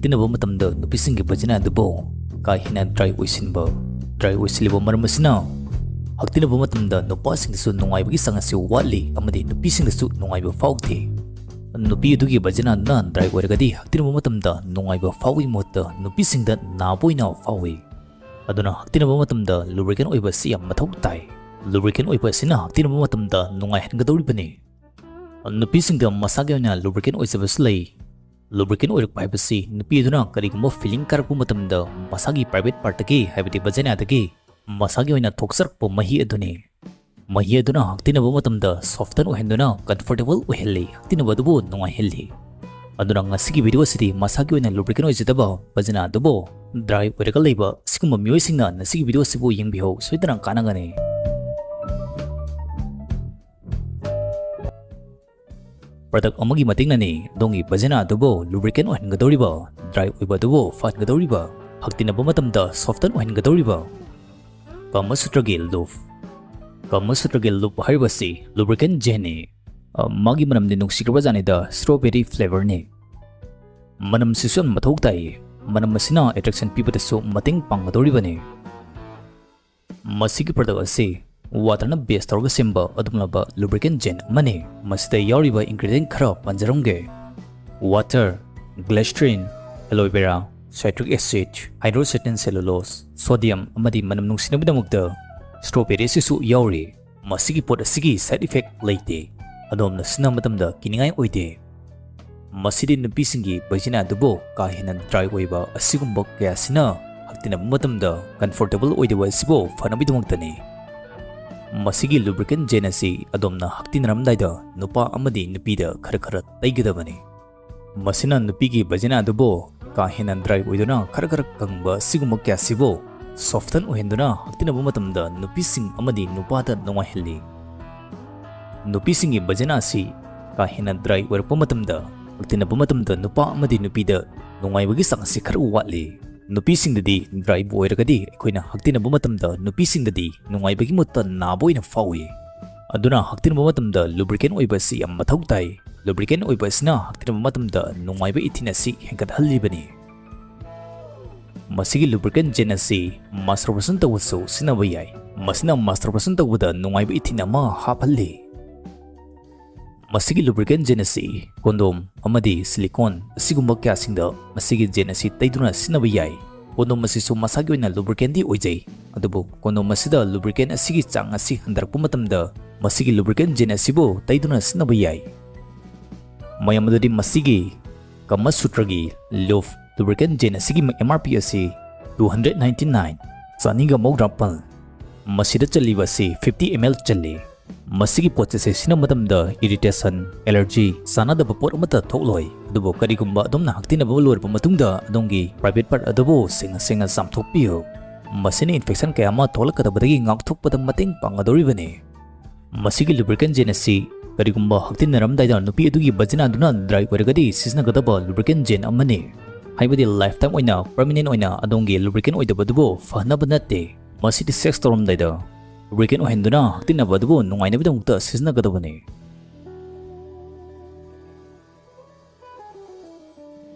haktinaba matamda nupising gi vagina adubo ka hina dry oisiliba maram asina haktinaba matamda nupasing su nungai bagi sangasi watli amadi nupising su nungai ba faugti nupi adugi vagina na dry oiragadi haktinaba matamda nungai ba faui mota nupising da naboina faui aduna haktinaba matamda lubricant oiba si yam mathau tai lubricant oiba sina haktinaba matamda nungai hangadoribani nupising da masagi na lubricant oisabas lay lubricant oil privacy nupi aduna karigumba feeling karpu matamda masagi private part dagi haibati vagina dagi masagi oina thoksarakpa mahi aduna haktinaba matamda soften ohenduna comfortable ohelli haktinaba dubo nungai helli aduna ngasigi video sidi masagi oina lubricant oisidaba vagina dubo dry oiraga leiba sigumba mioisingna nasigi video sibu yengbiho soidana kanagani product amagi matingnani dongi vagina adubo lubricant ohengadoriba dry oiba adubo fatgadoriba haktinaba matamda soften ohengadoriba KAMASUTRA Lube haibasi lubricant jene magi manamni nungsikraba janida strawberry flavor ni manam sison mathau tai manam masina attraction pibadasu mating panggadoribani masigi product ase water base tauga semba adumlaba lubricant gen mane masida yauriba ingredient khara panjarongge water glycerin aloe vera citric acid hydrogenated cellulose sodium amadi manam nungsinabidamukta strawberry sisu yauri masigi pot asigi side effect leite adomna sina matamda kiningai oide masidi nupisingi vagina dubo ka hina dry oiba asigumba kaya sina haktina matamda comfortable oideba sibo fanabidamuktani masigi lubricant gen asi adomna haktinramdaida nupa amadi nupida khara taigadabani masina nupigi vagina adubo ka hina dry oiduna khara kangba siguma kya sibo soften ohenduna haktinaba matamda nupising amadi nupada nungahelli nupisingi vagina asi ka hina dry oirpa matamda haktinaba matamda nupa amadi nupida nungaibagi sangasi khara watli nupisingdadi dry boiragadi aikoina haktinaba matamda nupisingdadi nungaibagi mutta naboina fawi aduna haktinaba matamda lubricant oiba si yam mathau tai lubricant oiba sina haktinaba matamda nungaiba itina si hengathalibani masigi lubricant gen asi masturbation tawsu sinaba yai masina masturbation tawda nungaiba itina ma haphalli masigi lubricant gen asi condom amadi silicone asigumba kya singda masigi gen asi taiduna sinaba yai condom masisu masagi oina lubricant di oijai adubu condom masida lubricant asigi chang asi handarpu matamda masigi lubricant gen asibo taiduna sinaba yai mayamadadi masigi KAMASUTRA Lube lubricant gen asigi MRP asi 299 chaniga maudrapal masida chaliba si 50 ml chali masigi potse sina matamda irritation allergy sanada bapot amata thokloi adubo karigumba adumna haktina bolorpa matungda adongi private part adubo singa samthokpiyo masini infection kaya ma tholakadabadagi ngakthokpada mating pangadoribani masigi lubricant gen asi karigumba haktinnaramdaida nupi adugi vagina aduna dry oiragadi siznagadaba lubricant gen amani haibadi lifetime oina permanent oina adongi lubricant oidabadubo fahnaba natte masidi sex toramdaida lubricant ohenduna haktinaba adubo nungainabidamukta siznagadabani